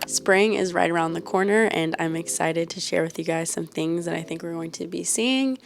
Spring is right around the corner, and I'm excited to share with you guys some things that I think we're going to be seeing,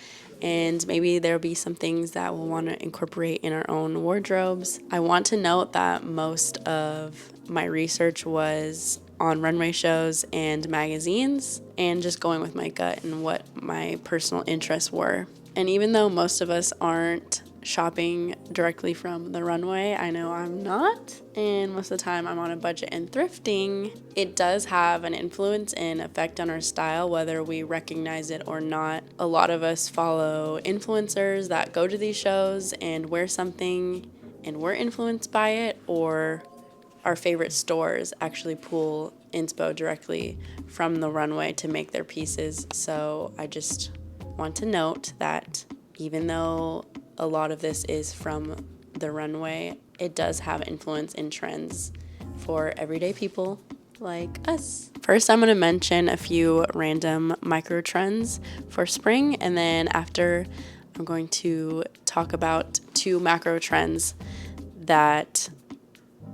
and maybe there'll be some things that we'll want to incorporate in our own wardrobes. I want to note that most of my research was on runway shows and magazines, and just going with my gut and what my personal interests were. And even though most of us aren't shopping directly from the runway, I know I'm not, and most of the time I'm on a budget and thrifting, it does have an influence and effect on our style whether we recognize it or not. A lot of us follow influencers that go to these shows and wear something and we're influenced by it, or our favorite stores actually pull inspo directly from the runway to make their pieces. So I just want to note that even though a lot of this is from the runway, it does have influence in trends for everyday people like us. First, I'm going to mention a few random micro trends for spring, and then after, I'm going to talk about 2 macro trends that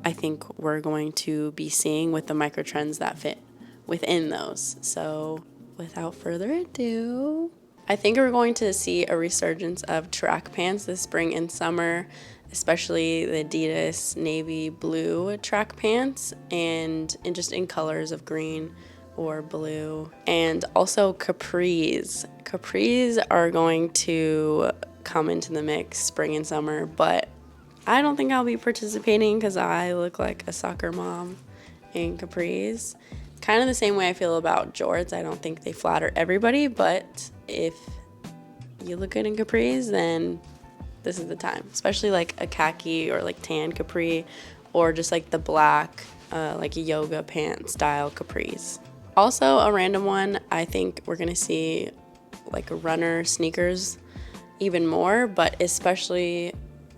I think we're going to be seeing with the micro trends that fit within those. So without further ado, I think we're going to see a resurgence of track pants this spring and summer, especially the Adidas navy blue track pants, and just in colors of green or blue. And also capris. Capris are going to come into the mix spring and summer, but I don't think I'll be participating because I look like a soccer mom in capris. Kind of the same way I feel about jorts. I don't think they flatter everybody, but if you look good in capris, then this is the time. Especially like a khaki or like tan capri, or just like the black like yoga pant style capris. Also a random one, I think we're gonna see like runner sneakers even more, but especially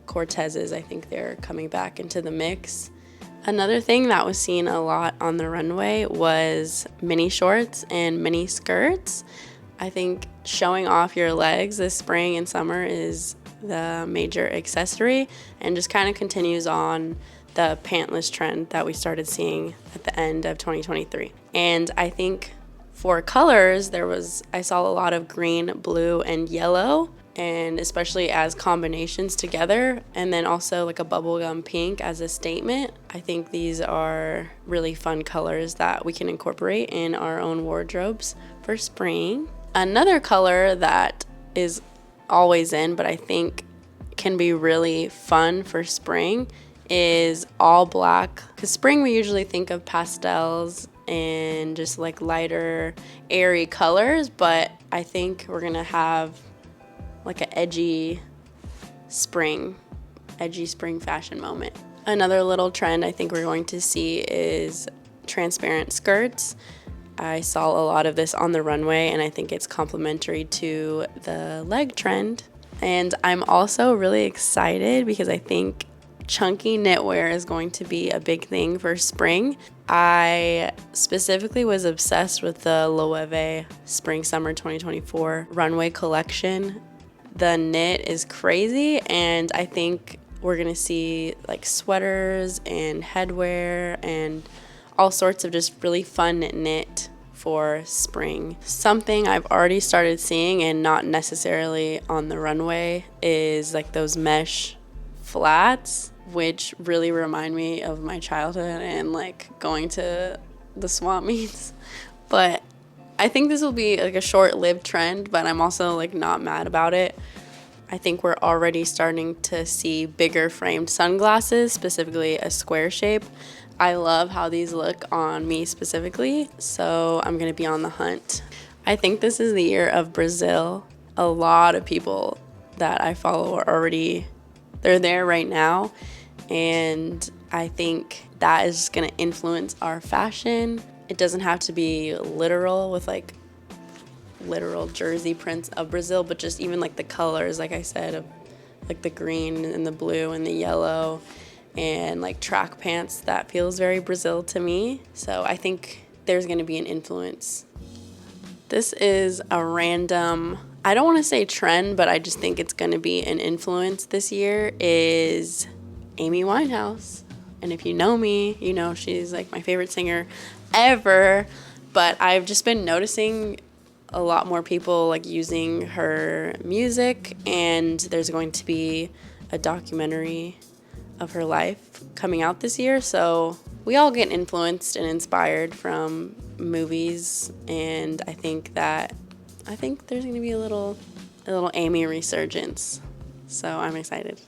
Cortez's. I think they're coming back into the mix. Another thing that was seen a lot on the runway was mini shorts and mini skirts. I think showing off your legs this spring and summer is the major accessory, and just kind of continues on the pantless trend that we started seeing at the end of 2023. And I think for colors, I saw a lot of green, blue, and yellow, and especially as combinations together, and then also like a bubblegum pink as a statement. I think these are really fun colors that we can incorporate in our own wardrobes for spring. Another color that is always in, but I think can be really fun for spring, is all black. Because spring we usually think of pastels and just like lighter, airy colors, but I think we're gonna have like an edgy spring fashion moment. Another little trend I think we're going to see is transparent skirts. I saw a lot of this on the runway, and I think it's complementary to the leg trend. And I'm also really excited because I think chunky knitwear is going to be a big thing for spring. I specifically was obsessed with the Loewe Spring Summer 2024 runway collection. The knit is crazy, and I think we're gonna see like sweaters and headwear and all sorts of just really fun knit for spring. Something I've already started seeing, and not necessarily on the runway, is like those mesh flats, which really remind me of my childhood and like going to the swap meets. But I think this will be like a short-lived trend, but I'm also like not mad about it. I think we're already starting to see bigger framed sunglasses, specifically a square shape. I love how these look on me specifically, so I'm gonna be on the hunt. I think this is the year of Brazil. A lot of people that I follow are already, they're there right now, and I think that is just gonna influence our fashion. It doesn't have to be literal with like literal jersey prints of Brazil, but just even like the colors, like I said, of like the green and the blue and the yellow, and like track pants, that feels very Brazil to me. So I think there's going to be an influence. This is a random I don't want to say trend, but I just think it's going to be an influence this year, is Amy Winehouse. And if you know me, you know she's like my favorite singer ever. But I've just been noticing a lot more people like using her music, and there's going to be a documentary of her life coming out this year. So we all get influenced and inspired from movies, and I think there's going to be a little Amy resurgence. So I'm excited.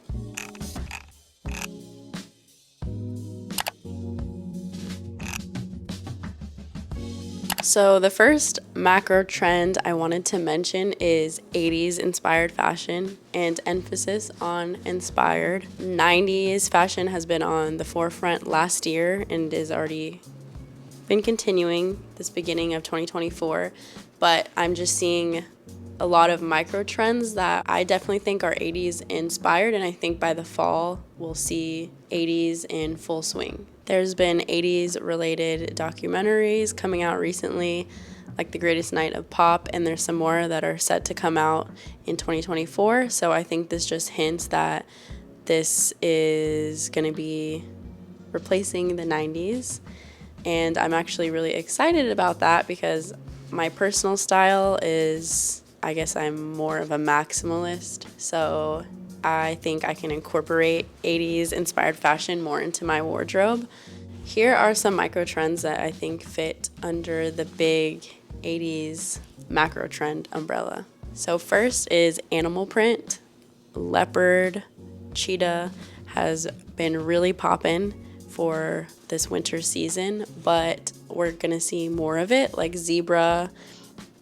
So the first macro trend I wanted to mention is 80s inspired fashion, and emphasis on inspired. 90s fashion has been on the forefront last year and is already been continuing this beginning of 2024, but I'm just seeing a lot of micro trends that I definitely think are 80s inspired, and I think by the fall we'll see 80s in full swing. There's been 80s related documentaries coming out recently, like The Greatest Night of Pop, and there's some more that are set to come out in 2024. So I think this just hints that this is going to be replacing the 90s. And I'm actually really excited about that because my personal style is, I guess I'm more of a maximalist. So I think I can incorporate 80s inspired fashion more into my wardrobe. Here are some micro trends that I think fit under the big 80s macro trend umbrella. So first is animal print. Leopard, cheetah has been really poppin' for this winter season, but we're gonna see more of it, like zebra,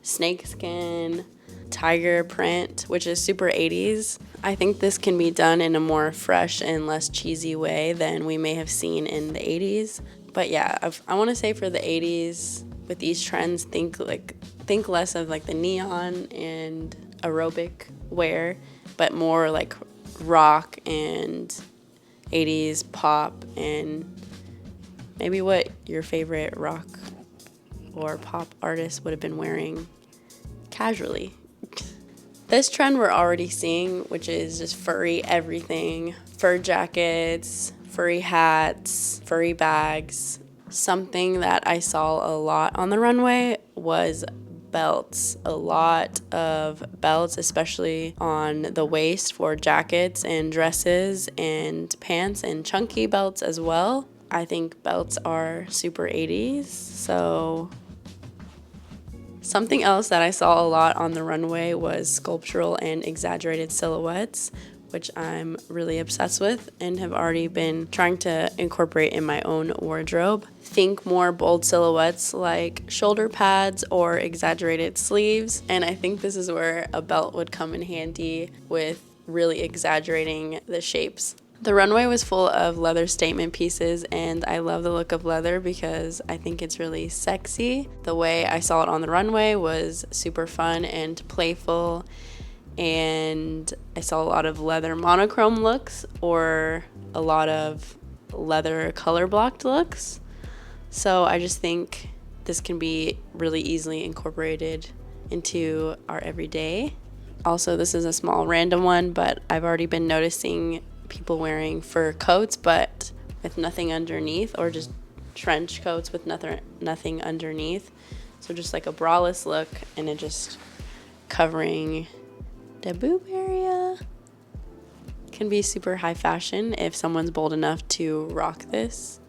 snakeskin, tiger print, which is super 80s. I think this can be done in a more fresh and less cheesy way than we may have seen in the 80s. But yeah, I want to say for the 80s, with these trends, think less of like the neon and aerobic wear, but more like rock and 80s pop, and maybe what your favorite rock or pop artist would have been wearing casually. This trend we're already seeing, which is just furry everything, fur jackets, furry hats, furry bags. Something that I saw a lot on the runway was belts. A lot of belts, especially on the waist for jackets and dresses and pants, and chunky belts as well. I think belts are super 80s, so something else that I saw a lot on the runway was sculptural and exaggerated silhouettes, which I'm really obsessed with and have already been trying to incorporate in my own wardrobe. Think more bold silhouettes like shoulder pads or exaggerated sleeves, and I think this is where a belt would come in handy with really exaggerating the shapes. The runway was full of leather statement pieces, and I love the look of leather because I think it's really sexy. The way I saw it on the runway was super fun and playful, and I saw a lot of leather monochrome looks or a lot of leather color blocked looks. So I just think this can be really easily incorporated into our everyday. Also, this is a small random one, but I've already been noticing people wearing fur coats but with nothing underneath, or just trench coats with nothing underneath. So just like a braless look, and it just covering the boob area. Can be super high fashion if someone's bold enough to rock this.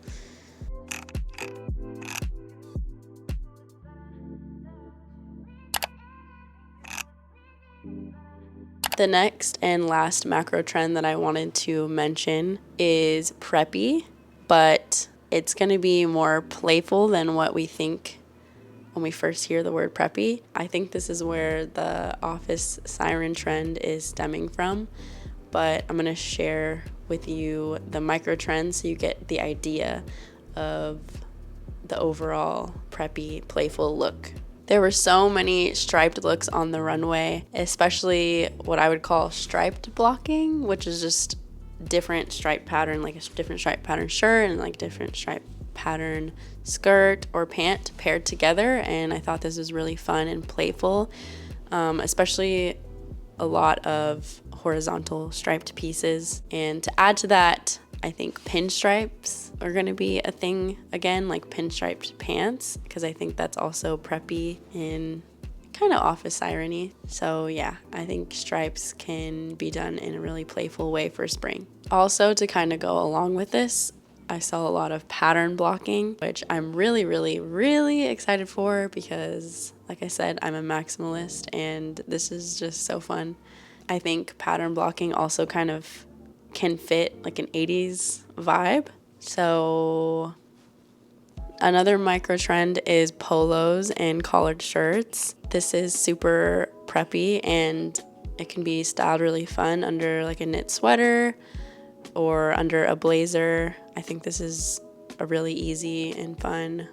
The next and last macro trend that I wanted to mention is Preppy, but it's going to be more playful than what we think when we first hear the word Preppy. I think this is where the office siren trend is stemming from, but I'm going to share with you the micro trends so you get the idea of the overall preppy, playful look. There were so many striped looks on the runway, especially what I would call striped blocking, which is just different stripe pattern, like a different stripe pattern shirt and like different stripe pattern skirt or pant paired together. And I thought this was really fun and playful. especially a lot of horizontal striped pieces. And to add to that, I think pinstripes are going to be a thing again, like pinstriped pants, because I think that's also preppy and kind of office irony. So yeah, I think stripes can be done in a really playful way for spring. Also, to kind of go along with this, I saw a lot of pattern blocking, which I'm really, really, really excited for because, like I said, I'm a maximalist and this is just so fun. I think pattern blocking also kind of can fit like an 80s vibe. So another micro trend is polos and collared shirts. This is super preppy and it can be styled really fun under like a knit sweater or under a blazer. I think this is a really easy and fun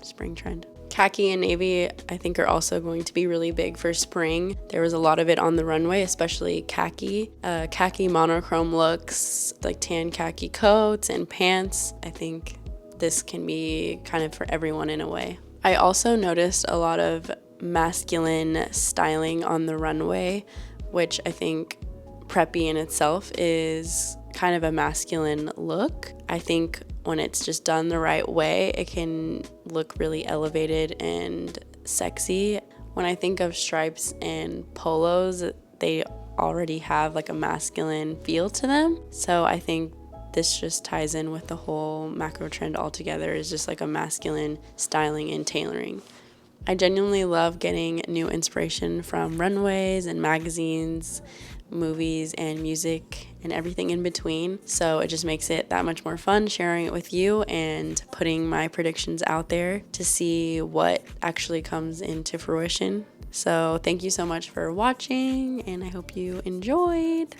spring trend. Khaki and navy, I think, are also going to be really big for spring. There was a lot of it on the runway, especially khaki. Khaki monochrome looks, like tan khaki coats and pants. I think this can be kind of for everyone in a way. I also noticed a lot of masculine styling on the runway, which I think preppy in itself is kind of a masculine look. I think when it's just done the right way, it can look really elevated and sexy. When I think of stripes and polos, they already have like a masculine feel to them. So I think this just ties in with the whole macro trend altogether, is just like a masculine styling and tailoring. I genuinely love getting new inspiration from runways and magazines, movies and music and everything in between. So it just makes it that much more fun sharing it with you and putting my predictions out there to see what actually comes into fruition. So thank you so much for watching and I hope you enjoyed.